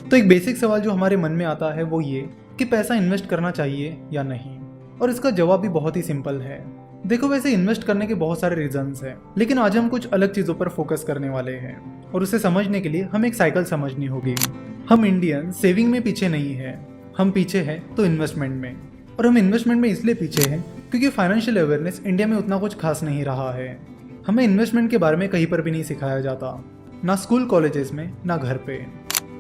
तो एक बेसिक सवाल जो हमारे मन में आता है वो ये कि पैसा इन्वेस्ट करना चाहिए या नहीं, और इसका जवाब भी बहुत ही सिंपल है। देखो, वैसे इन्वेस्ट करने के बहुत सारे रीजंस हैं, लेकिन आज हम कुछ अलग चीज़ों पर फोकस करने वाले हैं और उसे समझने के लिए हमें एक साइकिल समझनी होगी। हम इंडियन सेविंग में पीछे नहीं है, हम पीछे हैं तो इन्वेस्टमेंट में। और हम इन्वेस्टमेंट में इसलिए पीछे हैं क्योंकि फाइनेंशियल अवेयरनेस इंडिया में उतना कुछ खास नहीं रहा है। हमें इन्वेस्टमेंट के बारे में कहीं पर भी नहीं सिखाया जाता, ना स्कूल कॉलेजेस में ना घर पे।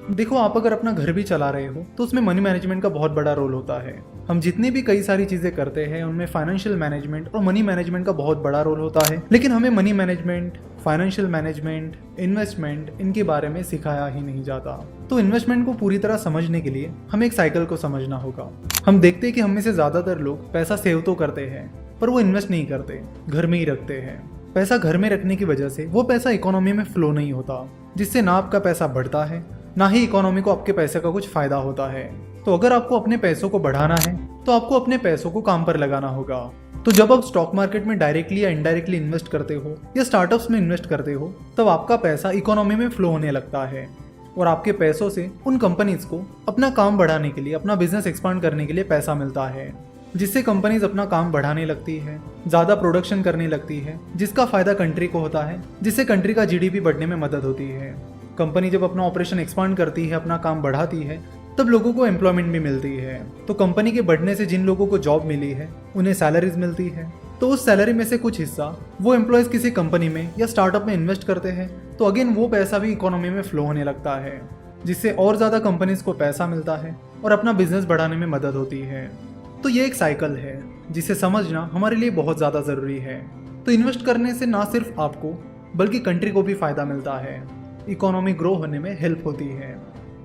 देखो, आप अगर अपना घर भी चला रहे हो तो उसमें मनी मैनेजमेंट का बहुत बड़ा रोल होता है। हम जितनी भी कई सारी चीज़ें करते हैं उनमें फाइनेंशियल मैनेजमेंट और मनी मैनेजमेंट का बहुत बड़ा रोल होता है, लेकिन हमें money management, financial management, investment इनके बारे में सिखाया ही नहीं जाता। तो इन्वेस्टमेंट को पूरी तरह समझने के लिए हमें एक साइकिल को समझना होगा। हम देखते हैं कि हम में से ज़्यादातर लोग पैसा सेव तो करते हैं पर वो इन्वेस्ट नहीं करते, घर में ही रखते हैं। पैसा घर में रखने की वजह से वो पैसा इकोनॉमी में फ्लो नहीं होता, जिससे ना आपका पैसा बढ़ता है ना ही इकोनॉमी को आपके पैसे का कुछ फायदा होता है। तो अगर आपको अपने पैसों को बढ़ाना है तो आपको अपने पैसों को काम पर लगाना होगा। तो जब आप स्टॉक मार्केट में डायरेक्टली या इनडायरेक्टली इन्वेस्ट करते हो या स्टार्टअप्स में इन्वेस्ट करते हो तब आपका पैसा इकोनॉमी में फ्लो होने लगता है और आपके पैसों से उन कंपनीज को अपना काम बढ़ाने के लिए, अपना बिजनेस एक्सपांड करने के लिए पैसा मिलता है, जिससे कंपनीज अपना काम बढ़ाने लगती है, ज़्यादा प्रोडक्शन करने लगती है, जिसका फायदा कंट्री को होता है, जिससे कंट्री का जीडीपी बढ़ने में मदद होती है। कंपनी जब अपना ऑपरेशन एक्सपांड करती है, अपना काम बढ़ाती है, तब लोगों को एम्प्लॉयमेंट भी मिलती है। तो कंपनी के बढ़ने से जिन लोगों को जॉब मिली है उन्हें सैलरीज मिलती है, तो उस सैलरी में से कुछ हिस्सा वो एम्प्लॉयज़ किसी कंपनी में या स्टार्टअप में इन्वेस्ट करते हैं, तो अगेन वो पैसा भी इकोनॉमी में फ्लो होने लगता है, जिससे और ज़्यादा कंपनीज को पैसा मिलता है और अपना बिजनेस बढ़ाने में मदद होती है। तो ये एक साइकिल है जिसे समझना हमारे लिए बहुत ज़्यादा ज़रूरी है। तो इन्वेस्ट करने से ना सिर्फ आपको बल्कि कंट्री को भी फ़ायदा मिलता है, इकोनॉमी ग्रो होने में हेल्प होती है।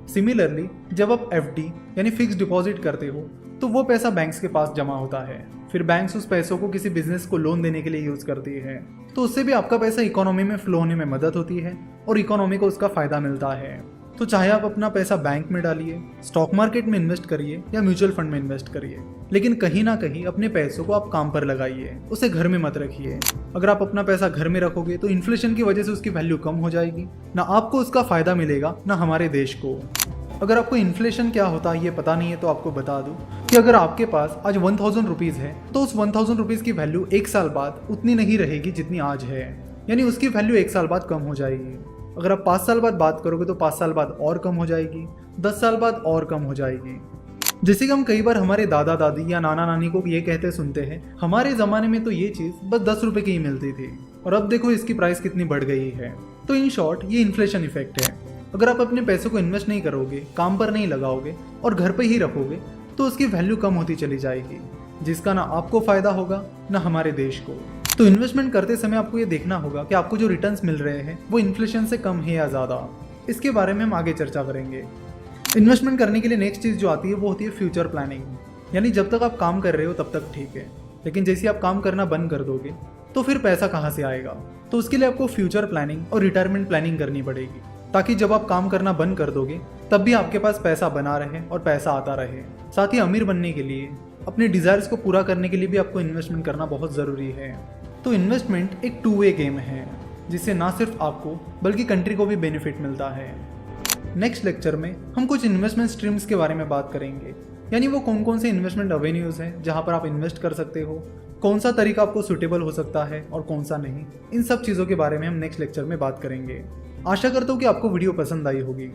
सिमिलरली, जब आप एफडी यानी फिक्स डिपॉजिट करते हो तो वो पैसा बैंक्स के पास जमा होता है, फिर बैंक्स उस पैसों को किसी बिजनेस को लोन देने के लिए यूज़ करती है, तो उससे भी आपका पैसा इकोनॉमी में फ्लो होने में मदद होती है और इकोनॉमी को उसका फ़ायदा मिलता है। तो चाहे आप अपना पैसा बैंक में डालिए, स्टॉक मार्केट में इन्वेस्ट करिए या म्यूचुअल फंड में इन्वेस्ट करिए, लेकिन कहीं ना कहीं अपने पैसों को आप काम पर लगाइए, उसे घर में मत रखिए। अगर आप अपना पैसा घर में रखोगे तो इन्फ्लेशन की वजह से उसकी वैल्यू कम हो जाएगी, ना आपको उसका फायदा मिलेगा ना हमारे देश को। अगर आपको इन्फ्लेशन क्या होता है ये पता नहीं है तो आपको बता दूं कि अगर आपके पास आज 1000 रुपीज़ है तो उस 1000 रुपीज़ की वैल्यू एक साल बाद उतनी नहीं रहेगी जितनी आज है, यानी उसकी वैल्यू एक साल बाद कम हो जाएगी। अगर आप 5 साल बाद बात करोगे तो 5 साल बाद और कम हो जाएगी, 10 साल बाद और कम हो जाएगी। जैसे कि हम कई बार हमारे दादा दादी या नाना नानी को ये कहते सुनते हैं, हमारे ज़माने में तो ये चीज़ बस 10 रुपये की ही मिलती थी और अब देखो इसकी प्राइस कितनी बढ़ गई है। तो इन शॉर्ट ये इन्फ्लेशन इफेक्ट है। अगर आप अपने पैसों को इन्वेस्ट नहीं करोगे, काम पर नहीं लगाओगे और घर पे ही रखोगे तो उसकी वैल्यू कम होती चली जाएगी, जिसका ना आपको फ़ायदा होगा ना हमारे देश को। तो इन्वेस्टमेंट करते समय आपको ये देखना होगा कि आपको जो रिटर्न्स मिल रहे हैं वो इन्फ्लेशन से कम है या ज़्यादा। इसके बारे में हम आगे चर्चा करेंगे। इन्वेस्टमेंट करने के लिए नेक्स्ट चीज़ जो आती है वो होती है फ्यूचर प्लानिंग, यानी जब तक आप काम कर रहे हो तब तक ठीक है, लेकिन जैसे आप काम करना बंद कर दोगे तो फिर पैसा कहाँ से आएगा। तो उसके लिए आपको फ्यूचर प्लानिंग और रिटायरमेंट प्लानिंग करनी पड़ेगी, ताकि जब आप काम करना बंद कर दोगे तब भी आपके पास पैसा बना रहे और पैसा आता रहे। साथ ही अमीर बनने के लिए, अपने डिज़ायर्स को पूरा करने के लिए भी आपको इन्वेस्टमेंट करना बहुत ज़रूरी है। तो इन्वेस्टमेंट एक टू वे गेम है, जिससे ना सिर्फ आपको बल्कि कंट्री को भी बेनिफिट मिलता है। नेक्स्ट लेक्चर में हम कुछ इन्वेस्टमेंट स्ट्रीम्स के बारे में बात करेंगे, यानी वो कौन कौन से इन्वेस्टमेंट एवेन्यूज़ हैं जहाँ पर आप इन्वेस्ट कर सकते हो, कौन सा तरीका आपको सूटेबल हो सकता है और कौन सा नहीं। इन सब चीज़ों के बारे में हम नेक्स्ट लेक्चर में बात करेंगे। आशा करता हूँ कि आपको वीडियो पसंद आई होगी।